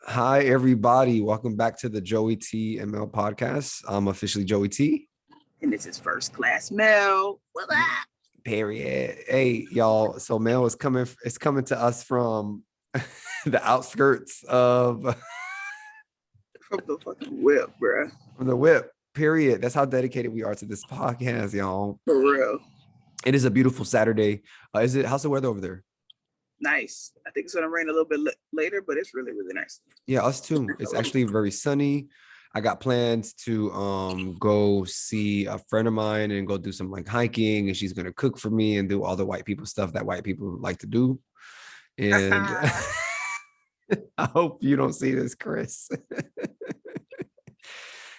Hi, everybody. Welcome back to the Joey T ML podcast. I'm officially Joey T. And this is First Class Mel. What up? Period. Hey, y'all. So Mel is coming. It's coming to us from the outskirts of From the fucking whip, bro. the whip. Period. That's how dedicated we are to this podcast, y'all. For real. It is a beautiful Saturday. Is it? How's the weather over there? Nice. I think it's going to rain a little bit later, but it's really, really nice. Yeah, us too. It's actually very sunny. I got plans to go see a friend of mine and go do some like hiking, and she's gonna cook for me and do all the white people stuff that white people like to do. And I hope you don't see this, Chris.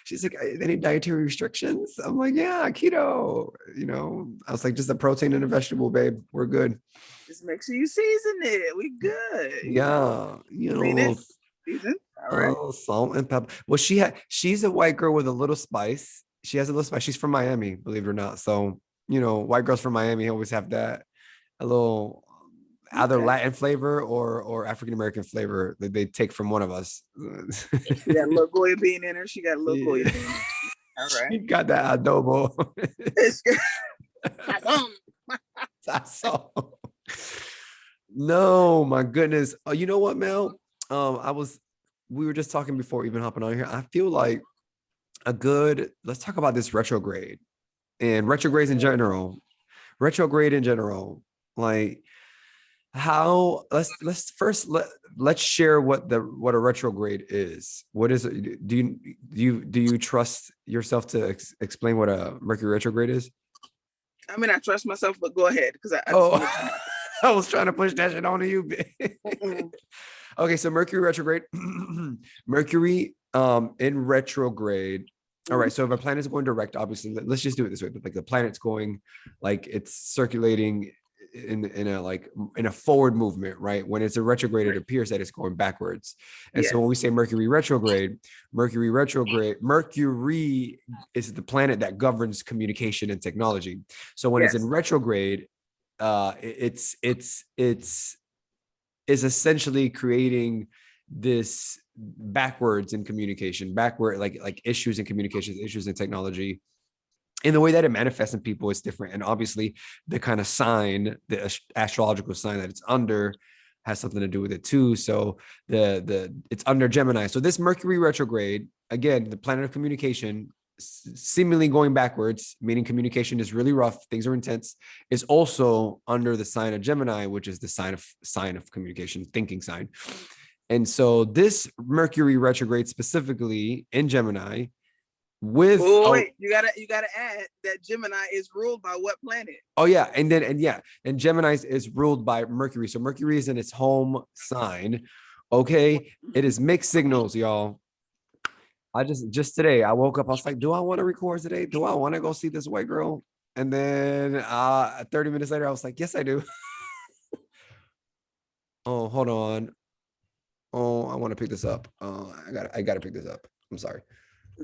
She's like, any dietary restrictions? I'm like, yeah, keto. I was like, just a protein and a vegetable, babe. We're good. Just make sure you season it. We good. Yeah, season. All right. Oh, salt and pepper. Well, she's a white girl with a little spice. She has a little spice. She's from Miami, believe it or not. So, white girls from Miami always have that a little either Latin flavor or African American flavor that they take from one of us. She got a little Goya bean in her. She got a little Goya bean. All right. She got that adobo. It's good. No, my goodness. Oh, you know what, Mel? We were just talking before even hopping on here. I feel like let's talk about this retrograde and retrogrades in general. Retrograde in general. Like how let's share what a retrograde is. What is it? Do you trust yourself to explain what a Mercury retrograde is? I mean, I trust myself, but go ahead because I was trying to push that shit onto you. Okay, so Mercury retrograde. Mercury in retrograde. All right, so if a planet is going direct, obviously, let's just do it this way. But like the planet's going, like it's circulating in a forward movement, right? When it's a retrograde, it appears that it's going backwards. And so when we say Mercury retrograde is the planet that governs communication and technology. So when it's in retrograde, it's essentially creating this backwards in communication, like issues in communications, issues in technology. And the way that it manifests in people is different. And obviously the kind of sign, the astrological sign that it's under has something to do with it too. So it's under Gemini. So this Mercury retrograde, again, the planet of communication, seemingly going backwards, meaning communication is really rough, things are intense, is also under the sign of Gemini, which is the sign of communication, thinking sign. And so this Mercury retrograde specifically in Gemini with you gotta add that Gemini is ruled by what planet? Oh yeah, and Gemini is ruled by Mercury. So Mercury is in its home sign. Okay, it is mixed signals, y'all. I just today I woke up, I was like, do I want to record today? Do I want to go see this white girl? And then 30 minutes later I was like, yes I do. Oh, hold on. Oh, I want to pick this up. I gotta pick this up. I'm sorry.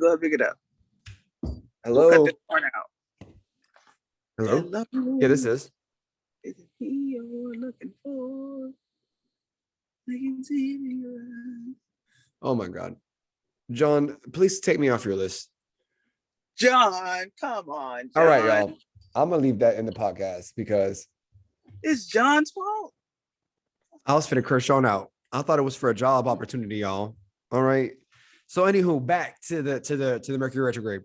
Go ahead, pick it up. Hello. We'll cut this part out. Hello. Yeah, this is. Is it he you're looking for? I can see in your eyes. Oh my God. John, please take me off your list. John, come on. John. All right, y'all. I'm gonna leave that in the podcast because it's John's fault. I was finna curse Sean out. I thought it was for a job opportunity, y'all. All right. So, anywho, back to the Mercury retrograde.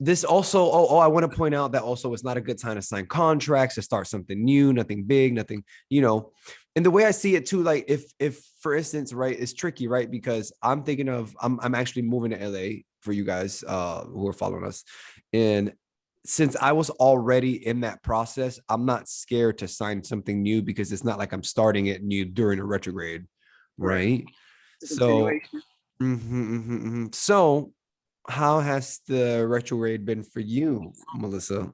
This also, I want to point out that also it's not a good time to sign contracts, to start something new, nothing big, nothing, And the way I see it too, like if for instance, right, it's tricky, right? Because I'm thinking of, I'm actually moving to LA for you guys who are following us. And since I was already in that process, I'm not scared to sign something new because it's not like I'm starting it new during a retrograde, right? So, so how has the retrograde been for you, Melissa?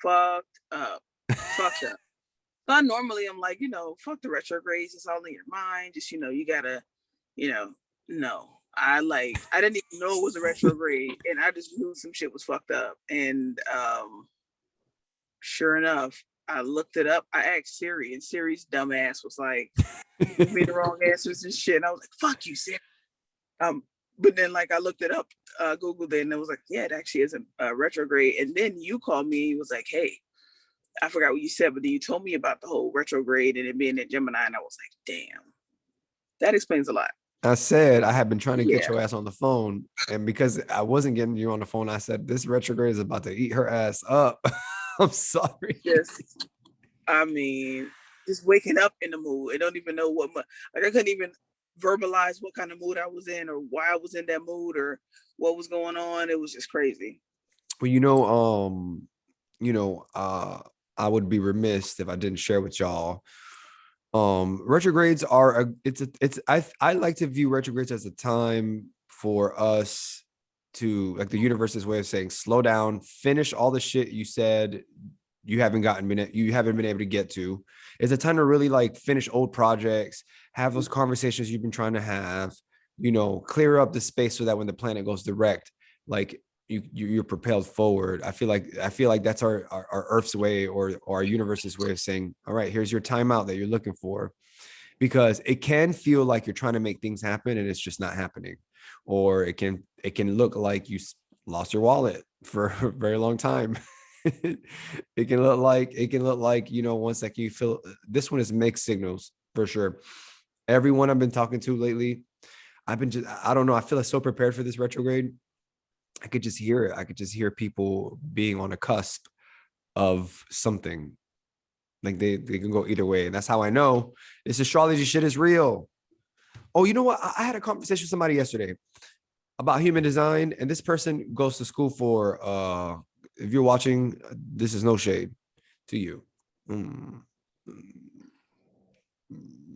Fucked up. So normally I'm like, fuck the retrogrades. It's all in your mind. Just, you gotta, no. I didn't even know it was a retrograde and I just knew some shit was fucked up. And sure enough, I looked it up. I asked Siri, and Siri's dumbass was like, give me the wrong answers and shit. And I was like, fuck you, Siri. But then like I looked it up, Googled it, and it was like, yeah, it actually is a retrograde. And then you called me, he was like, hey, I forgot what you said, but then you told me about the whole retrograde and it being in Gemini, and I was like, damn, that explains a lot. I said I had been trying to get Yeah. your ass on the phone, and because I wasn't getting you on the phone, I said this retrograde is about to eat her ass up. I'm sorry. Just, I mean, just waking up in the mood. I don't even know what, like I couldn't even verbalize what kind of mood I was in or why I was in that mood or what was going on. It was just crazy. Well, I would be remiss if I didn't share with y'all. Retrogrades are I like to view retrogrades as a time for us to, like, the universe's way of saying slow down, finish all the shit you said you haven't been able to get to. It's a time to really like finish old projects, have those conversations you've been trying to have, clear up the space so that when the planet goes direct, like you're propelled forward. I feel like that's our Earth's way, or our universe's way of saying, all right, here's your timeout that you're looking for, because it can feel like you're trying to make things happen and it's just not happening, or it can look like you lost your wallet for a very long time. It can look like one second you feel this one is mixed signals for sure. Everyone I've been talking to lately, I don't know, I feel like so prepared for this retrograde. I could just hear it. I could just hear people being on a cusp of something. Like they can go either way. And that's how I know this astrology shit is real. Oh, you know what? I had a conversation with somebody yesterday about human design, and this person goes to school for, if you're watching, this is no shade to you.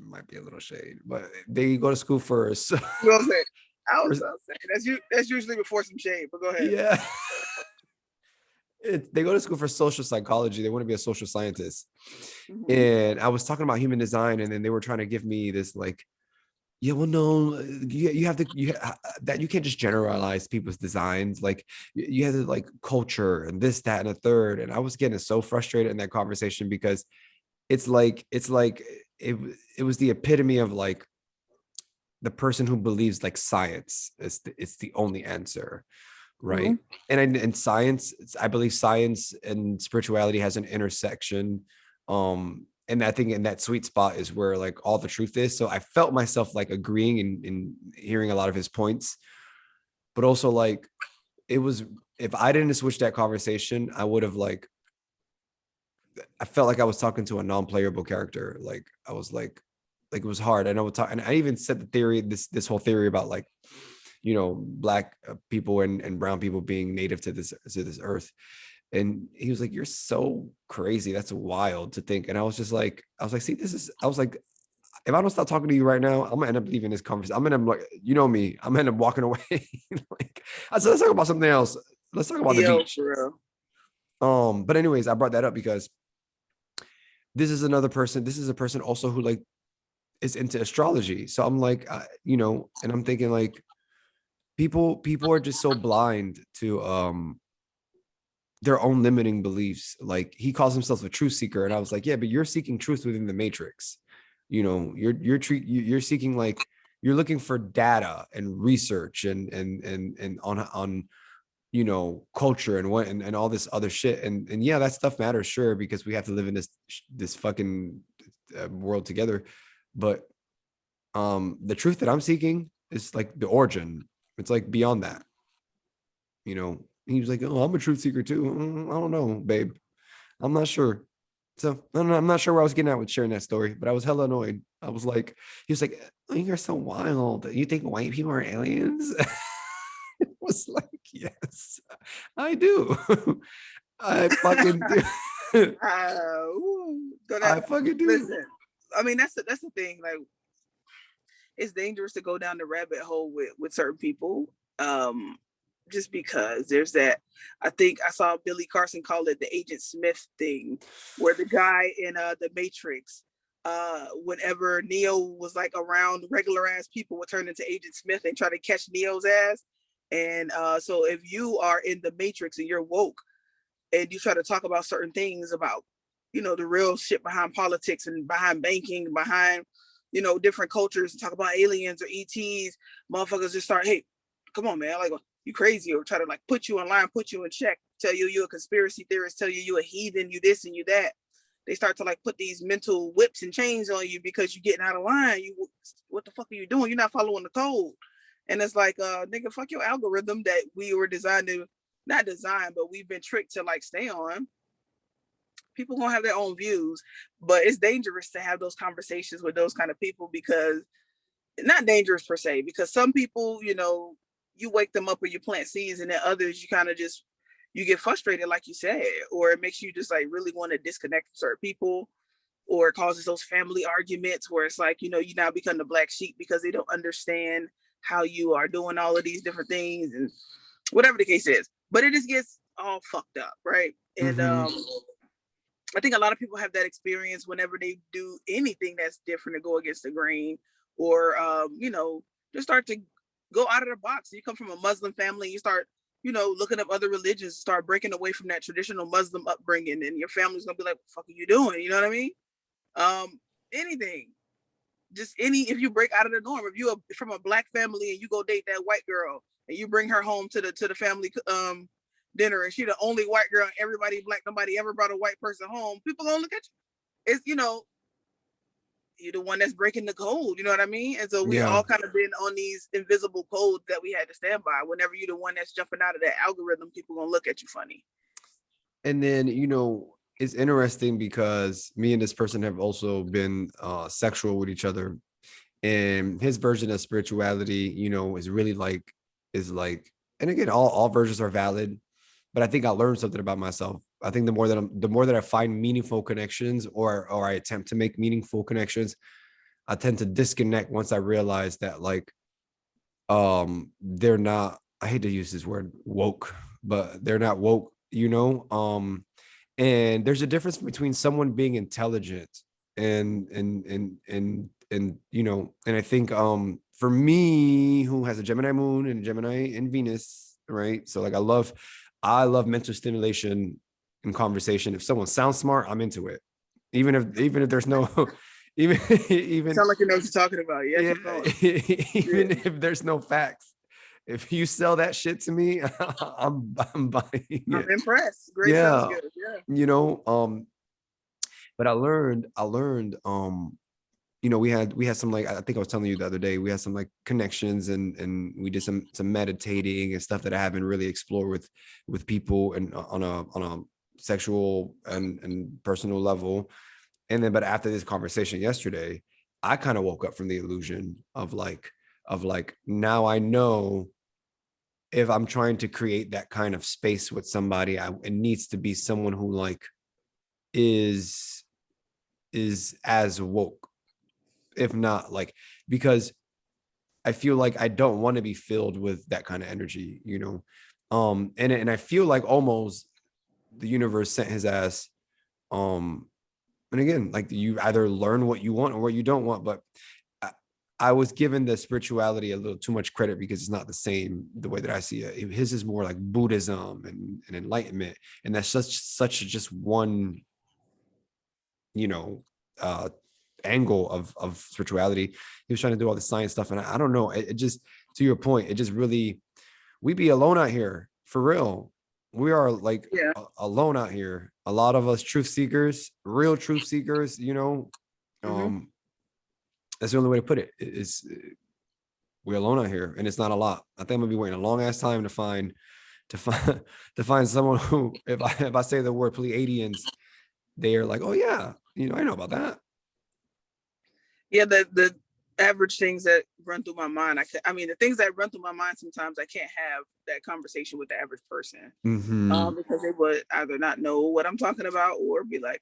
Might be a little shade, but they go to school for. You know what I'm saying? I was saying that's usually before some shade, but go ahead. Yeah. They go to school for social psychology. They want to be a social scientist. Mm-hmm. And I was talking about human design, and then they were trying to give me this like, yeah, well, no, you have to, that you can't just generalize people's designs. Like you have to like culture and this, that, and a third. And I was getting so frustrated in that conversation because it was the epitome of like the person who believes like science is it's the only answer. Right. Mm-hmm. And science, I believe science and spirituality has an intersection. And I think in that sweet spot is where like all the truth is. So I felt myself like agreeing and hearing a lot of his points, but also like it was, if I didn't switch that conversation, I would have like, I felt like I was talking to a non-playable character. Like I was like it was hard. And I even said the theory, this whole theory about like, Black people and brown people being native to this earth. And he was like, you're so crazy. That's wild to think. And I was like, see, I was like, if I don't stop talking to you right now, I'm gonna end up leaving this conversation. I'm gonna end up like, me, I'm gonna end up walking away. Like, I said, let's talk about something else. Let's talk about the beach. But anyways, I brought that up because this is a person also who like is into astrology. So I'm like, and I'm thinking like, people are just so blind to their own limiting beliefs. Like he calls himself a truth seeker, and I was like, yeah, but you're seeking truth within the matrix. You're seeking, like, you're looking for data and research and on culture and what and all this other shit, and yeah, that stuff matters, sure, because we have to live in this fucking world together. But the truth that I'm seeking is like the origin. It's like beyond that. He was like, oh, I'm a truth seeker too. I don't know, babe. I'm not sure. So I don't know, I'm not sure where I was getting at with sharing that story, but I was hella annoyed. I was like, he was like, oh, you're so wild. You think white people are aliens? It was like, yes, I do. I fucking do. I fucking do. Listen, I mean, that's the thing. Like, it's dangerous to go down the rabbit hole with certain people. Just because there's that, I think I saw Billy Carson call it the Agent Smith thing, where the guy in the Matrix, whenever Neo was like around regular ass people, would turn into Agent Smith and try to catch Neo's ass. And so if you are in the Matrix and you're woke and you try to talk about certain things about the real shit behind politics and behind banking, behind, different cultures, and talk about aliens or ETs, motherfuckers just start, hey, come on, man, like, you crazy, or try to like put you in line, put you in check, tell you you're a conspiracy theorist, tell you you're a heathen, you this and you that. They start to like put these mental whips and chains on you because you're getting out of line. What the fuck are you doing? You're not following the code. And it's like, nigga, fuck your algorithm that we were designed to, not designed, but we've been tricked to like stay on. People gonna have their own views, but it's dangerous to have those conversations with those kind of people, because not dangerous per se, because some people, you wake them up or you plant seeds, and then others you kind of just, you get frustrated, like you said, or it makes you just like really want to disconnect from certain people, or it causes those family arguments where it's like, you now become the black sheep because they don't understand how you are doing all of these different things, and whatever the case is. But it just gets all fucked up, right? And I think a lot of people have that experience whenever they do anything that's different to go against the grain, or just start to go out of the box. You come from a Muslim family, you start, looking up other religions, start breaking away from that traditional Muslim upbringing, and your family's gonna be like, what the fuck are you doing? You know what I mean? Anything. If you break out of the norm, if you're from a black family and you go date that white girl and you bring her home to the family dinner, and she the only white girl, everybody black, nobody ever brought a white person home, people gonna look at you. It's, you're the one that's breaking the code, you know what I mean? And so we all kind of been on these invisible codes that we had to stand by. Whenever you're the one that's jumping out of that algorithm, people gonna look at you funny. And then, it's interesting because me and this person have also been sexual with each other, and his version of spirituality, is really like, and again, all versions are valid, but I think I learned something about myself. I think the more that I find meaningful connections, or I attempt to make meaningful connections, I tend to disconnect once I realize that, like, they're not, I hate to use this word woke, but they're not woke, and there's a difference between someone being intelligent and I think for me, who has a Gemini moon and Gemini and Venus, right? So like I love mental stimulation and conversation. If someone sounds smart, I'm into it. Even if there's no even sound like you know what you're talking about. Yeah, even if there's no facts. If you sell that shit to me, I'm buying it. I'm impressed. Great, sounds good. Yeah. But I learned, we had some, like, I think I was telling you the other day, we had some like connections, and we did some meditating and stuff that I haven't really explored with people, and on a sexual and personal level. And then, but after this conversation yesterday, I kind of woke up from the illusion of like, now I know, if I'm trying to create that kind of space with somebody, it needs to be someone who like is as woke, if not like, because I feel like I don't want to be filled with that kind of energy, and I feel like almost the universe sent his ass. And again, like, you either learn what you want or what you don't want, but I was given the spirituality a little too much credit, because it's not the same the way that I see it. His is more like Buddhism and enlightenment, and that's such just one, angle of spirituality. He was trying to do all the science stuff, and I don't know. It just, to your point, it just really, we be alone out here for real. We are like alone out here. A lot of us truth seekers, real truth seekers. That's the only way to put it. Is we're alone out here, and it's not a lot. I think I'm gonna be waiting a long ass time to find someone who, if I say the word Pleiadians, they are like, oh yeah, I know about that. Yeah, the average things that run through my mind, the things that run through my mind, sometimes I can't have that conversation with the average person, because they would either not know what I'm talking about, or be like,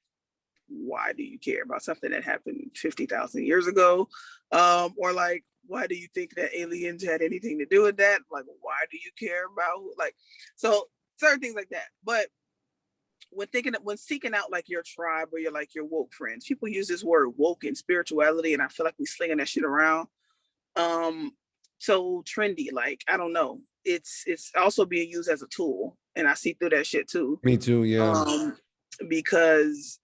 why do you care about something that happened 50,000 years ago? Or like, why do you think that aliens had anything to do with that? Like, why do you care about, like, so certain things like that. But when seeking out like your tribe or your woke friends, people use this word woke and spirituality, and I feel like we slinging that shit around. So trendy, like, I don't know. It's also being used as a tool, and I see through that shit too. Me too, yeah. Because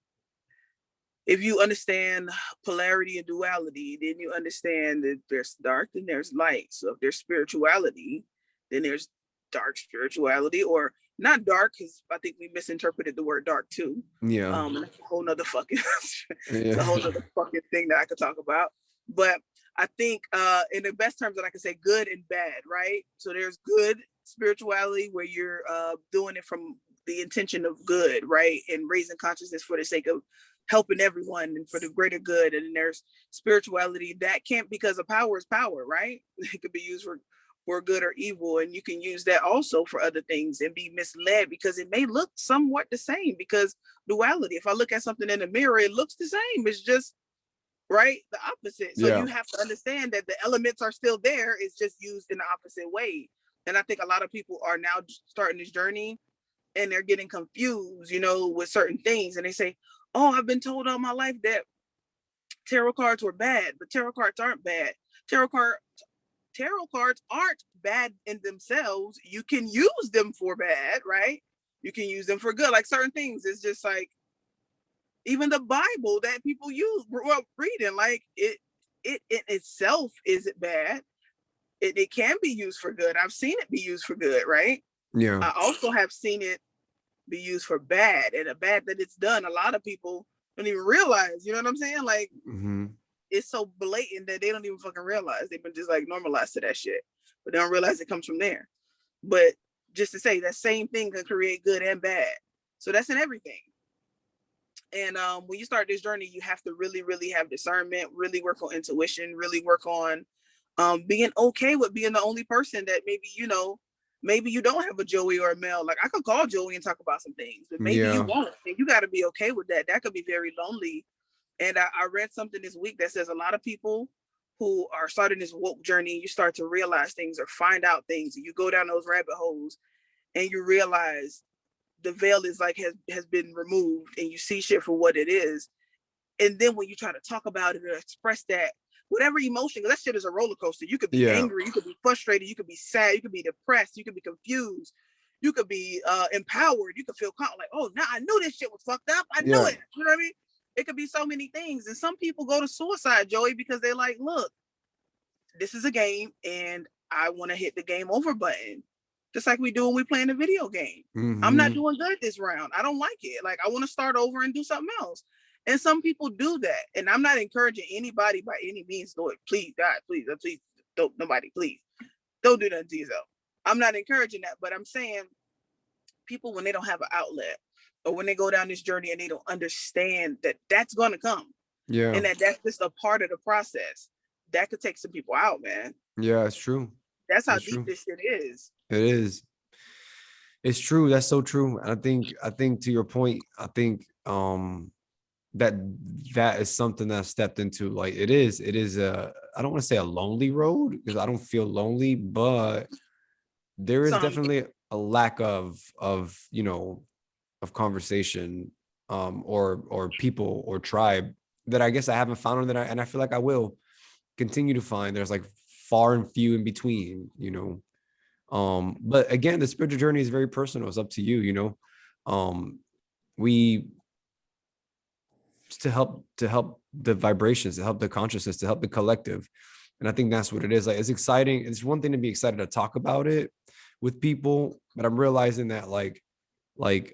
if you understand polarity and duality, then you understand that there's dark and there's light. So if there's spirituality, then there's dark spirituality, or not dark, because I think we misinterpreted the word dark too. Yeah. And that's a whole nother fucking it's a Yeah. whole nother fucking thing that I could talk about. But I think in the best terms that I can say, good and bad, right? So there's good spirituality where you're doing it from the intention of good, right? And raising consciousness for the sake of helping everyone and for the greater good. And then there's spirituality that can't, because of power is power, right? It could be used for good or evil, and you can use that also for other things and be misled because it may look somewhat the same, because duality, if I look at something in the mirror, it looks the same, it's just right the opposite. So Yeah. you have to understand that the elements are still there, it's just used in the opposite way. And I think a lot of people are now starting this journey and they're getting confused, with certain things, and they say, oh, I've been told all my life that tarot cards were bad, but tarot cards aren't bad. tarot card Tarot cards aren't bad in themselves. You can use them for bad, right? You can use them for good. Like certain things, it's just like even the Bible that people grew up reading, like it in itself isn't bad. It can be used for good. I've seen it be used for good, right? Yeah. I also have seen it be used for bad, and a bad that it's done. A lot of people don't even realize, you know what I'm saying? Like, Mm-hmm. it's so blatant that they don't even fucking realize. They've been just like normalized to that shit, but they don't realize it comes from there. But just to say that same thing can create good and bad. So that's in everything. And when you start this journey, you have to really, really have discernment, really work on intuition, really work on being okay with being the only person that maybe you don't have a Joey or a Mel. Like I could call Joey and talk about some things, but maybe you Yeah. won't. And you got to be okay with that. That could be very lonely. And I read something this week that says a lot of people who are starting this woke journey, you start to realize things or find out things, and you go down those rabbit holes and you realize the veil is like has been removed and you see shit for what it is. And then when you try to talk about it or express that, whatever emotion, that shit is a roller coaster. You could be Yeah. angry, you could be frustrated, you could be sad, you could be depressed, you could be confused, you could be empowered, you could feel like, oh, now I knew this shit was fucked up. I knew Yeah. it. You know what I mean? It could be so many things. And some people go to suicide, Joey, because they're like, look, this is a game and I want to hit the game over button. Just like we do when we play in a video game. I'm not Mm-hmm. doing good this round. I don't like it. Like I want to start over and do something else. And some people do that. And I'm not encouraging anybody by any means do it. Please, God, please, don't nobody, please. Don't do that to yourself. I'm not encouraging that, but I'm saying people, when they don't have an outlet or when they go down this journey and they don't understand that that's going to come Yeah. and that's just a part of the process, that could take some people out, man. Yeah. It's true. That's how It's deep true. this shit is. It is. It's true. That's so true. And I think to your point, I think that that is something that I stepped into. Like it is I don't want to say a lonely road because I don't feel lonely, but there is Some definitely a lack of conversation or people or tribe that I guess I haven't found, and I feel like I will continue to find. There's like far and few in between. But again, the spiritual journey is very personal. It's up to you. We to help the vibrations, to help the consciousness, to help the collective. And I think that's what it is. Like it's exciting. It's one thing to be excited to talk about it with people, but I'm realizing that like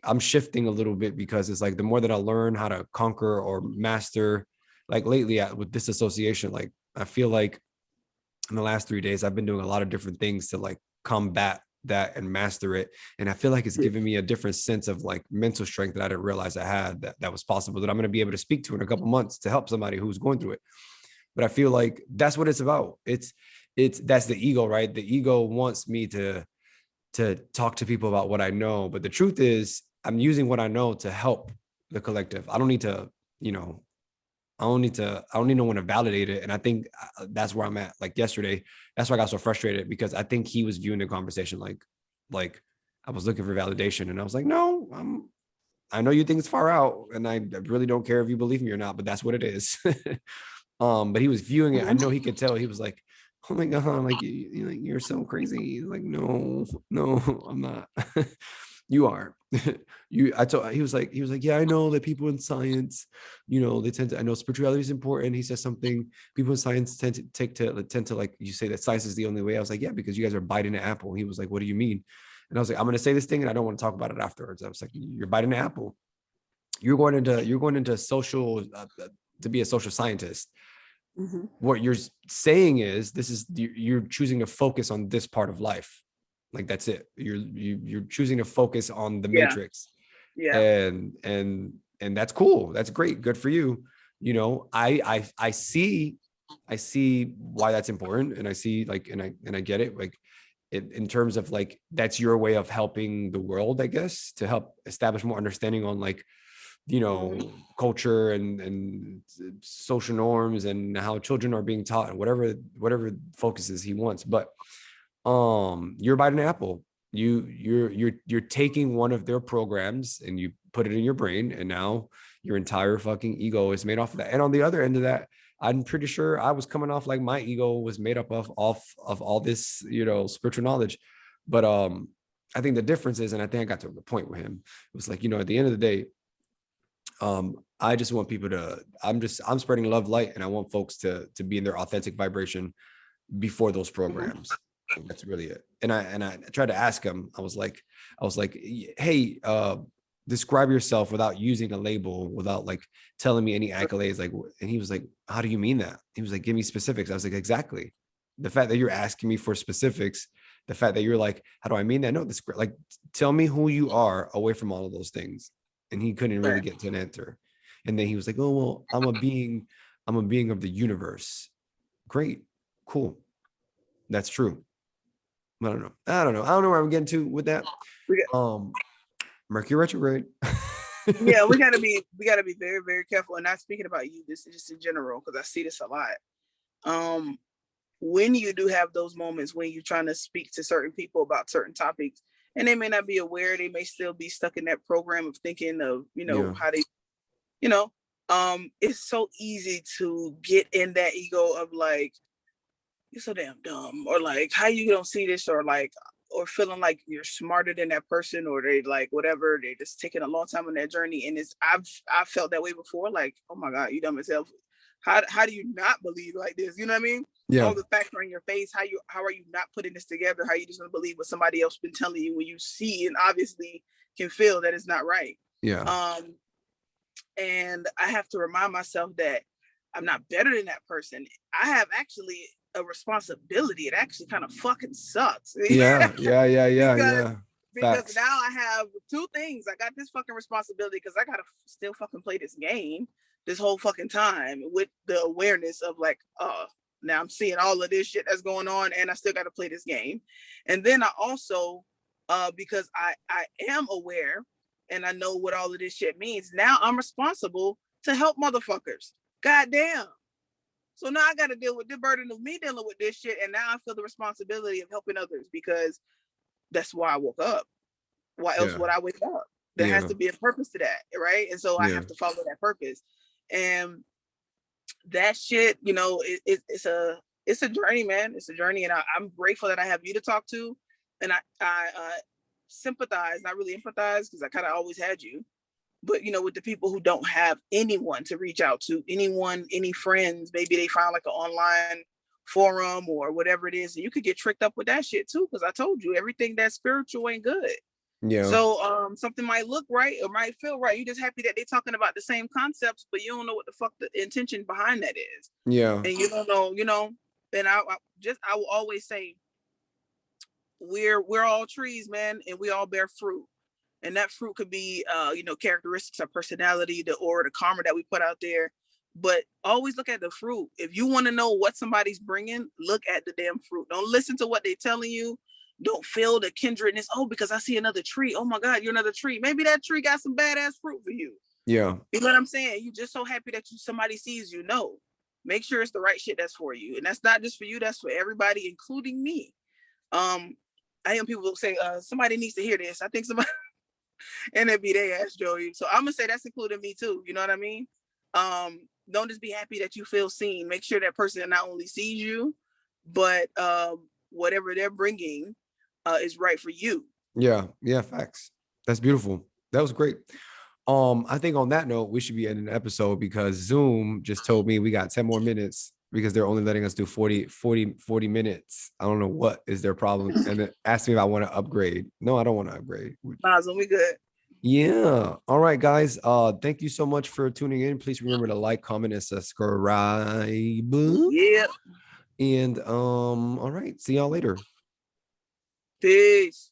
I'm shifting a little bit because it's like the more that I learn how to conquer or master, like lately with disassociation, like I feel like in the last 3 days, I've been doing a lot of different things to like combat that and master it. And I feel like it's given me a different sense of like mental strength that I didn't realize I had that was possible, that I'm going to be able to speak to in a couple months to help somebody who's going through it. But I feel like that's what it's about. That's the ego, right? The ego wants me to talk to people about what I know. But the truth is I'm using what I know to help the collective. I don't need to, I don't need no one to validate it. And I think that's where I'm at. Like yesterday, that's why I got so frustrated, because I think he was viewing the conversation like I was looking for validation. And I was like, no, I know you think it's far out, and I really don't care if you believe me or not, but that's what it is. But he was viewing it. I know he could tell. He was like, oh my God, like you're so crazy. Like, no, I'm not. You are. He was like, yeah, I know that people in science, they tend to, I know spirituality is important. He says something, people in science tend to like, you say that science is the only way. I was like, yeah, because you guys are biting an apple. He was like, what do you mean? And I was like, I'm going to say this thing and I don't want to talk about it afterwards. I was like, you're biting an apple. You're going into social, to be a social scientist. Mm-hmm. What you're saying is you're choosing to focus on this part of life. Like that's it. You're choosing to focus on the Yeah. matrix, Yeah. and that's cool. That's great. Good for you. I see why that's important, and I see like, and I get it. Like in terms of like, that's your way of helping the world, I guess, to help establish more understanding on like, Mm-hmm. culture and social norms and how children are being taught and whatever focuses he wants. But you're biting an apple. You're taking one of their programs and you put it in your brain, and now your entire fucking ego is made off of that. And on the other end of that, I'm pretty sure I was coming off like my ego was made up of all this, spiritual knowledge. But I think the difference is, and I think I got to the point with him, it was like, at the end of the day, I just want people to, I'm spreading love, light, and I want folks to be in their authentic vibration before those programs. That's really it. And I tried to ask him, I was like, hey, describe yourself without using a label, without like telling me any accolades. Like, and he was like, how do you mean that? He was like, give me specifics. I was like, exactly. The fact that you're asking me for specifics, the fact that you're like, how do I mean that? No, this, like, tell me who you are away from all of those things. And he couldn't really get to an answer. And then he was like, oh, well, I'm a being of the universe. Great. Cool. That's true. I don't know. I don't know where I'm getting to with that. Mercury retrograde. Yeah, we gotta be very, very careful. And not speaking about you, this is just in general, because I see this a lot. When you do have those moments when you're trying to speak to certain people about certain topics, and they may not be aware, they may still be stuck in that program of thinking of, Yeah. how they, it's so easy to get in that ego of like, you're so damn dumb, or like, how you don't see this, or like, or feeling like you're smarter than that person, or they like whatever, they're just taking a long time on that journey. And I've felt that way before, like, oh my God, you dumb as hell. How do you not believe like this? You know what I mean? Yeah. All the facts are in your face. How are you not putting this together? How are you just gonna believe what somebody else been telling you when you see and obviously can feel that it's not right? Yeah. And I have to remind myself that I'm not better than that person. I have actually a responsibility. It actually kind of fucking sucks. Yeah. Because Facts. now I have two things. I got this fucking responsibility because I gotta still fucking play this game this whole fucking time with the awareness of like, now I'm seeing all of this shit that's going on, and I still got to play this game. And then I also, because I am aware and I know what all of this shit means, now I'm responsible to help motherfuckers. Goddamn. So now I got to deal with the burden of me dealing with this shit, and now I feel the responsibility of helping others, because that's why I woke up. Why else would I wake up? There has to be a purpose to that, right? And so I have to follow that purpose. And that shit, it's a journey, man. It's a journey, and I'm grateful that I have you to talk to, and I sympathize, not really empathize, because I kind of always had you, but with the people who don't have anyone to reach out to, any friends, maybe they find like an online forum or whatever it is, and you could get tricked up with that shit too, because I told you everything that's spiritual ain't good. Yeah. So something might look right or might feel right. You're just happy that they're talking about the same concepts, but you don't know what the fuck the intention behind that is. Yeah. And you don't know, and I will always say, we're all trees, man, and we all bear fruit. And that fruit could be characteristics of personality, the aura, the karma that we put out there. But always look at the fruit. If you want to know what somebody's bringing, look at the damn fruit. Don't listen to what they're telling you. Don't feel the kindredness. Oh, because I see another tree. Oh my God, you're another tree. Maybe that tree got some badass fruit for you. Yeah. You know what I'm saying? You're just so happy that somebody sees you. No, make sure it's the right shit that's for you. And that's not just for you. That's for everybody, including me. I am people who say, somebody needs to hear this. I think somebody, and it'd be they ass Joey. So I'm gonna say that's including me too. You know what I mean? Don't just be happy that you feel seen. Make sure that person not only sees you, but whatever they're bringing is right for you. Yeah. Facts. That's beautiful. That was great. I think on that note, we should be ending the episode because Zoom just told me we got 10 more minutes because they're only letting us do 40 minutes. I don't know what is their problem. And then asked me if I want to upgrade. No, I don't want to upgrade. Awesome, we good. Yeah. All right, guys. Thank you so much for tuning in. Please remember to like, comment, and subscribe. Yeah. And all right, see y'all later. Peace.